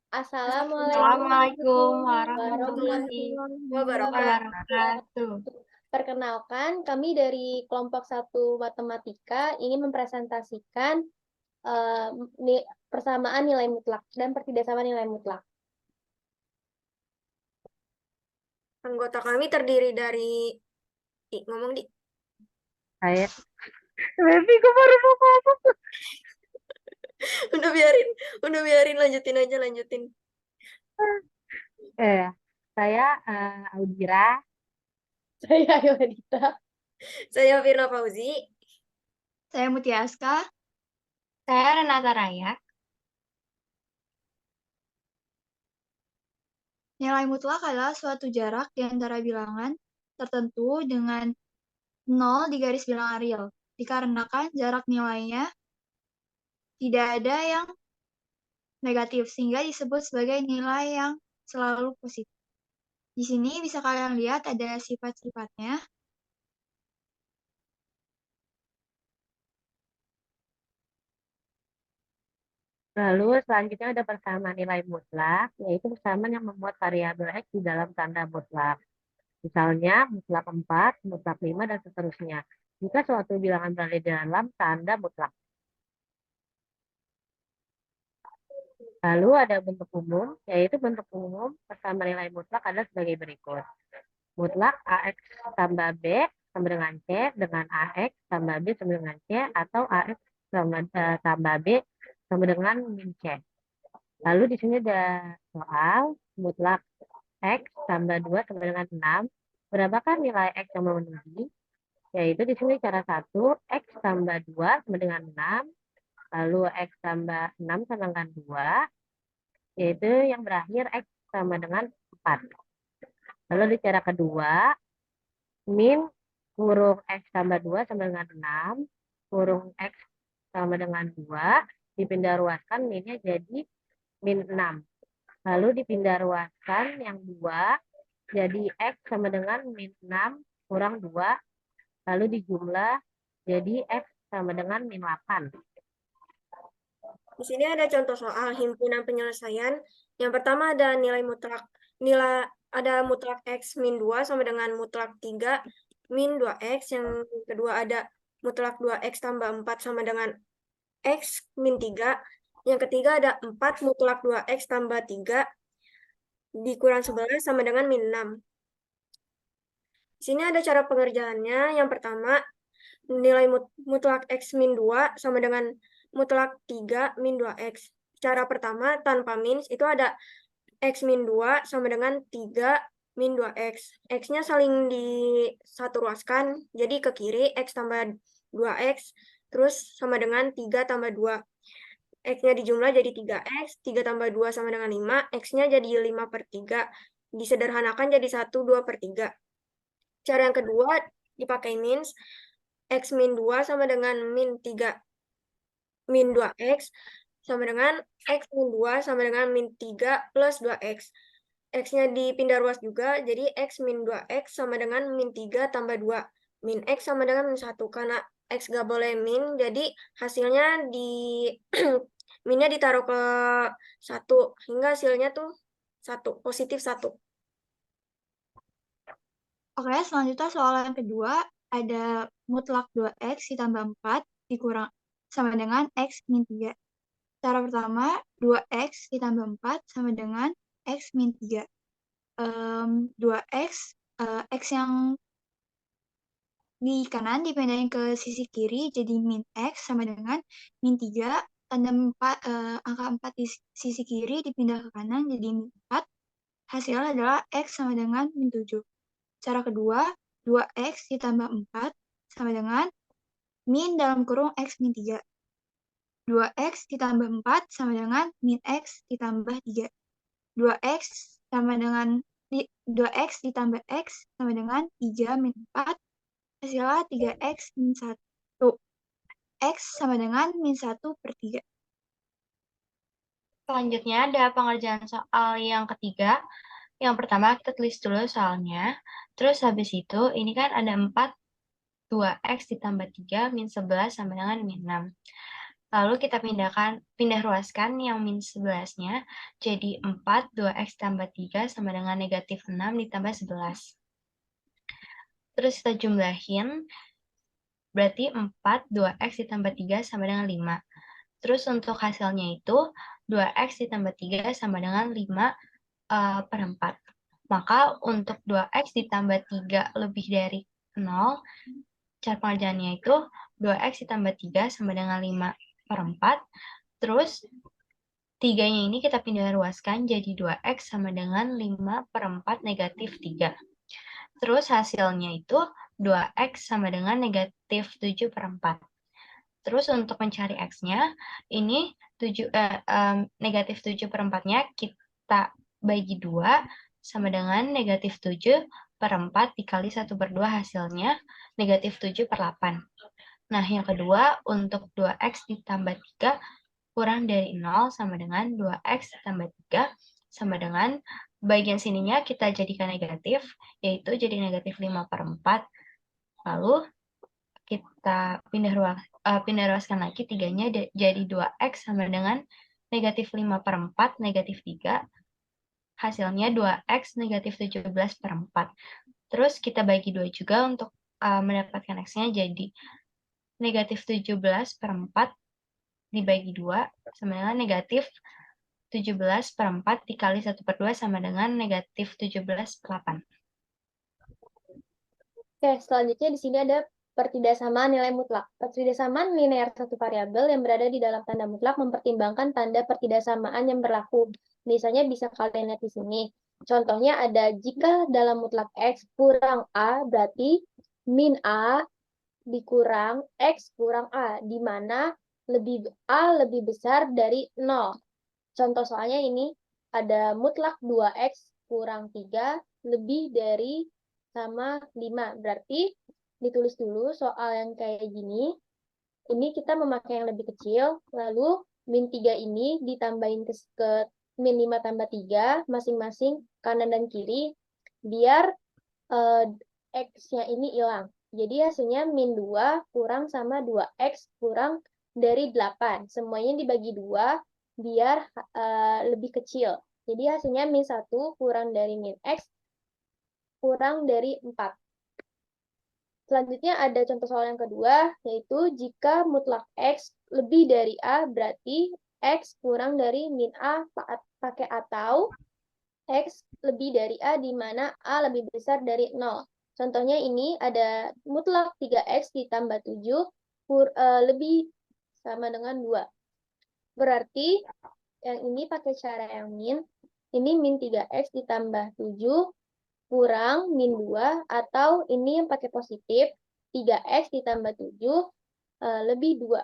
Assalamualaikum Assalamualaikum warahmatullahi warahmatullahi wabarakatuh. wabarakatuh. Perkenalkan, kami dari kelompok 1 Matematika ingin mempresentasikan persamaan nilai mutlak dan pertidasamaan nilai mutlak. Anggota kami terdiri dari ngomong di. Saya, Baby, gue baru mau ngomong. udah biarin lanjutin aja lanjutin. Saya Audira. Saya Ayodita. Saya Firna Fauzi. Saya Mutia Aska. Saya Renata Raya. Nilai mutlak adalah suatu jarak di antara bilangan tertentu dengan 0 di garis bilangan real, dikarenakan jarak nilainya tidak ada yang negatif, sehingga disebut sebagai nilai yang selalu positif. Di sini bisa kalian lihat ada sifat-sifatnya. Lalu selanjutnya ada persamaan nilai mutlak, yaitu persamaan yang memuat variabel X di dalam tanda mutlak. Misalnya mutlak 4, mutlak 5, dan seterusnya. Jika suatu bilangan berada di dalam tanda mutlak. Lalu ada bentuk umum, yaitu bentuk umum persamaan nilai mutlak adalah sebagai berikut. Mutlak AX tambah B sama dengan C dengan AX tambah B sama dengan C atau AX tambah B sama dengan min C. Lalu di sini ada soal mutlak X tambah 2 sama dengan 6. Berapakah nilai X yang memenuhi? Yaitu di sini cara 1, X tambah 2 sama dengan 6. Lalu X tambah 6 sama dengan 2. Yaitu yang berakhir X sama dengan 4. Lalu di cara kedua, min kurung X tambah 2 sama dengan 6. Kurung X sama dengan 2. Dipindah ruaskan minnya jadi min 6. Lalu dipindah ruaskan yang 2 jadi X sama dengan min 6 kurang 2. Lalu dijumlah jadi X sama dengan min 8. Di sini ada contoh soal himpunan penyelesaian. Yang pertama ada nilai mutlak. Ada mutlak X min 2 sama dengan mutlak 3 min 2X. Yang kedua ada mutlak 2X tambah 4 sama dengan X min 3. Yang ketiga ada 4 mutlak 2X tambah 3 dikurang 11 sama dengan min 6. Di sini ada cara pengerjaannya. Yang pertama, nilai mutlak X min 2 sama dengan mutlak 3 min 2X. Cara pertama, tanpa min, itu ada X min 2 sama dengan 3 min 2X. X-nya saling disaturuaskan, jadi ke kiri, X tambah 2X, terus sama dengan 3 tambah 2. X-nya dijumlah jadi 3X, 3 tambah 2 sama dengan 5, X-nya jadi 5/3. Disederhanakan jadi 1, 2/3. Cara yang kedua, dipakai mins, X min 2 sama dengan min 3 min 2X sama dengan X min 2 sama dengan min 3 plus 2X. X-nya dipindah ruas juga, jadi X min 2X sama dengan min 3 tambah 2. Min X sama dengan min 1. Karena X gak boleh min, jadi hasilnya minnya ditaruh ke 1. Hingga hasilnya tuh 1, positif 1. Oke, selanjutnya soal yang kedua, ada mutlak 2X ditambah 4 dikurang sama dengan X min 3. Cara pertama, 2X ditambah 4 sama dengan X min 3. 2X, X yang di kanan dipindahin ke sisi kiri, jadi min X sama dengan min 3. Tanda 4, angka 4 di sisi kiri dipindah ke kanan, jadi min 4. Hasilnya adalah X sama dengan min 7. Cara kedua, 2X ditambah 4 sama dengan min dalam kurung X min 3. 2X ditambah 4 sama dengan min X ditambah 3. 2X sama dengan 2X ditambah X sama dengan 3 min 4. Hasilnya 3X min 1. X sama dengan min 1/3. Selanjutnya ada pengerjaan soal yang ketiga. Yang pertama kita tulis dulu soalnya. Terus habis itu ini kan ada 4, 2X ditambah 3 min 11 sama dengan min 6. Lalu kita pindah ruaskan yang min 11-nya jadi 4, 2x tambah 3 sama dengan negatif 6 ditambah 11. Terus kita jumlahin, berarti 4, 2x ditambah 3 sama dengan 5. Terus untuk hasilnya itu 2x ditambah 3 sama dengan 5 per 4. Maka untuk 2x ditambah 3 lebih dari 0, cara pengerjaannya itu 2x ditambah 3 sama dengan 5 per 4. Terus 3-nya ini kita pindah ruaskan jadi 2x sama dengan 5 per 4 negatif 3. Terus hasilnya itu 2x sama dengan negatif 7 per 4. Terus untuk mencari x-nya, ini negatif 7 per 4-nya kita bagi 2 sama dengan negatif 7 per 4 dikali 1 per 2 hasilnya negatif 7 per 8. Nah, yang kedua untuk 2x ditambah 3 kurang dari 0 sama dengan 2x ditambah 3 sama dengan bagian sininya kita jadikan negatif, yaitu jadi negatif 5 per 4. Lalu kita pindah ruaskan lagi 3-nya jadi 2x sama dengan negatif 5 per 4 negatif 3. Hasilnya 2x negatif 17 per 4. Terus kita bagi 2 juga untuk mendapatkan x-nya jadi negatif 17 per 4 dibagi 2 sama dengan negatif 17 per 4 dikali 1 per 2 sama dengan negatif 17 per 8. Oke, selanjutnya di sini ada pertidasamaan nilai mutlak. Pertidasamaan linear satu variabel yang berada di dalam tanda mutlak mempertimbangkan tanda pertidasamaan yang berlaku. Misalnya bisa kalian lihat di sini. Contohnya ada jika dalam mutlak X kurang A, berarti min A dikurang X kurang A, di mana A lebih besar dari 0. Contoh soalnya ini ada mutlak 2X kurang 3 lebih dari sama 5. Berarti ditulis dulu soal yang kayak gini. Ini kita memakai yang lebih kecil, lalu min 3 ini ditambahin ke min 5 tambah 3, masing-masing kanan dan kiri, biar X-nya ini hilang. Jadi hasilnya min 2 kurang sama 2X kurang dari 8. Semuanya dibagi 2 biar lebih kecil. Jadi hasilnya min 1 kurang dari min X kurang dari 4. Selanjutnya ada contoh soal yang kedua, yaitu jika mutlak X lebih dari A, berarti X kurang dari min A pakai atau X lebih dari A, di mana A lebih besar dari 0. Contohnya ini ada mutlak 3X ditambah 7 lebih sama dengan 2. Berarti yang ini pakai cara yang min, ini min 3X ditambah 7 kurang min 2, atau ini yang pakai positif, 3X ditambah 7 lebih 2.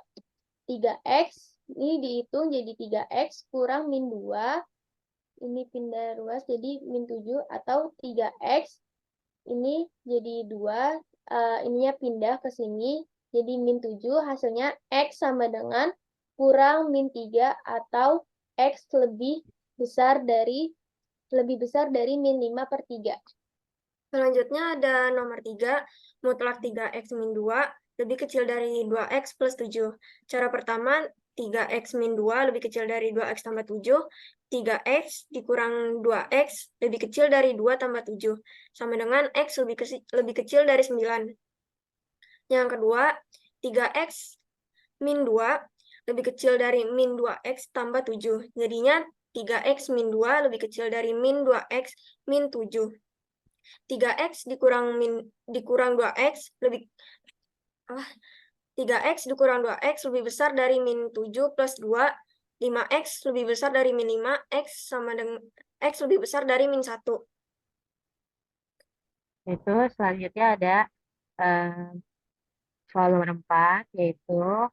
3X ini dihitung jadi 3X kurang min 2, ini pindah ruas jadi min 7, atau 3X ini jadi 2, ininya pindah ke sini jadi min 7, hasilnya X sama dengan kurang min 3 atau X lebih besar dari min 5 per 3. Selanjutnya ada nomor 3, mutlak 3x min 2 lebih kecil dari 2x plus 7. Cara pertama, 3x min 2 lebih kecil dari 2x tambah 7. 3x dikurang 2x lebih kecil dari 2 tambah 7. Sama dengan x lebih kecil dari 9. Yang kedua, 3x min 2 lebih kecil dari min 2x tambah 7. Jadinya 3x min 2 lebih kecil dari min 2x min 7. 3x dikurang 2x lebih 3x dikurang 2x lebih besar dari min 7 plus 2. 5x lebih besar dari min 5, x sama dengan x lebih besar dari min 1. Itu selanjutnya ada soal nomor 4, yaitu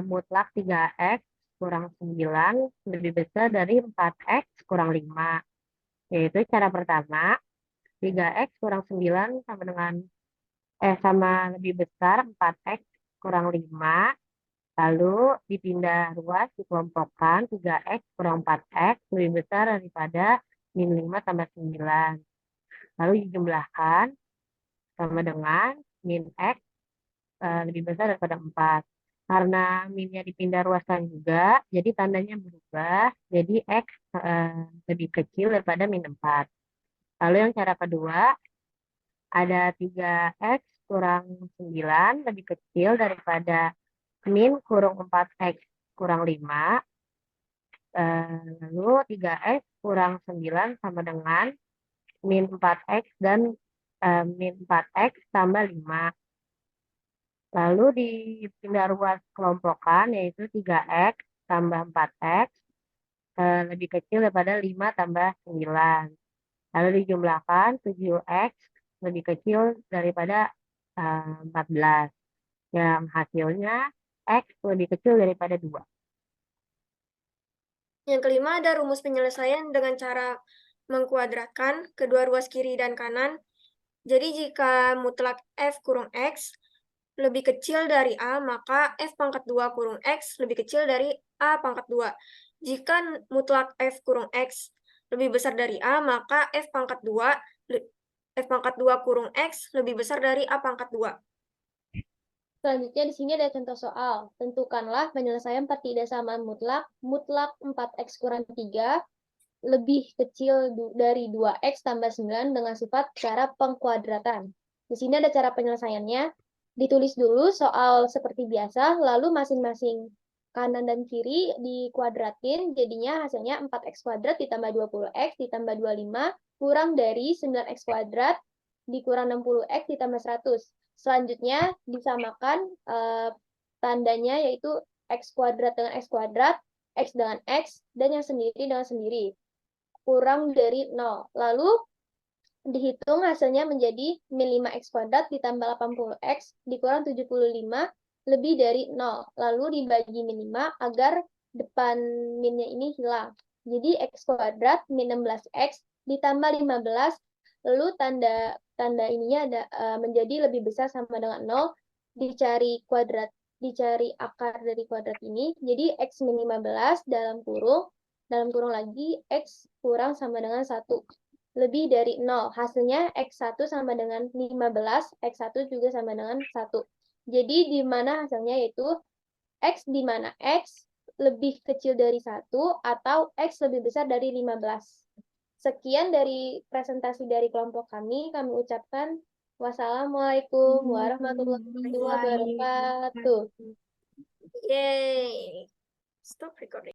mutlak 3x kurang 9 lebih besar dari 4x kurang 5. Yaitu cara pertama, 3x kurang 9 sama dengan sama lebih besar 4x kurang 5. Lalu dipindah ruas, dikelompokkan 3x kurang 4x lebih besar daripada min 5 tambah 9. Lalu dijumlahkan sama dengan min x lebih besar daripada 4. Karena minnya dipindah ruaskan juga, jadi tandanya berubah. Jadi X lebih kecil daripada min 4. Lalu yang cara kedua, ada 3X kurang 9 lebih kecil daripada min kurung 4X kurang 5. Lalu 3X kurang 9 sama dengan min 4X dan min 4X tambah 5. Lalu dipindah ruas kelompokan, yaitu 3X tambah 4X lebih kecil daripada 5 tambah 9. Lalu dijumlahkan 7X lebih kecil daripada 14. Yang hasilnya X lebih kecil daripada 2. Yang kelima ada rumus penyelesaian dengan cara mengkuadratkan kedua ruas kiri dan kanan. Jadi jika mutlak F kurung X lebih kecil dari A, maka F pangkat 2 kurung X lebih kecil dari A pangkat 2. Jika mutlak F kurung X lebih besar dari A, maka F pangkat 2 kurung X lebih besar dari A pangkat 2. Selanjutnya di sini ada contoh soal. Tentukanlah penyelesaian pertidasamaan mutlak 4X kurang 3 lebih kecil dari 2X tambah 9 dengan sifat cara pengkuadratan. Di sini ada cara penyelesaiannya. Ditulis dulu soal seperti biasa, lalu masing-masing kanan dan kiri dikuadratin, jadinya hasilnya 4X kuadrat ditambah 20X ditambah 25 kurang dari 9X kuadrat dikurang 60X ditambah 100. Selanjutnya disamakan tandanya yaitu X kuadrat dengan X kuadrat, X dengan X, dan yang sendiri dengan sendiri. Kurang dari 0. Lalu dihitung hasilnya menjadi min 5x kuadrat ditambah 80x dikurang 75 lebih dari 0. Lalu dibagi min 5 agar depan minnya ini hilang. Jadi x kuadrat min 16x ditambah 15, lalu tanda ininya ada menjadi lebih besar sama dengan 0, dicari akar dari kuadrat ini. Jadi x min 15 dalam kurung lagi X kurang sama dengan 1. Lebih dari 0. Hasilnya X1 sama dengan 15, X1 juga sama dengan 1. Jadi di mana hasilnya yaitu X di mana X lebih kecil dari 1 atau X lebih besar dari 15. Sekian dari presentasi dari kelompok kami ucapkan wassalamualaikum warahmatullahi wabarakatuh. Yeay. Stop recording.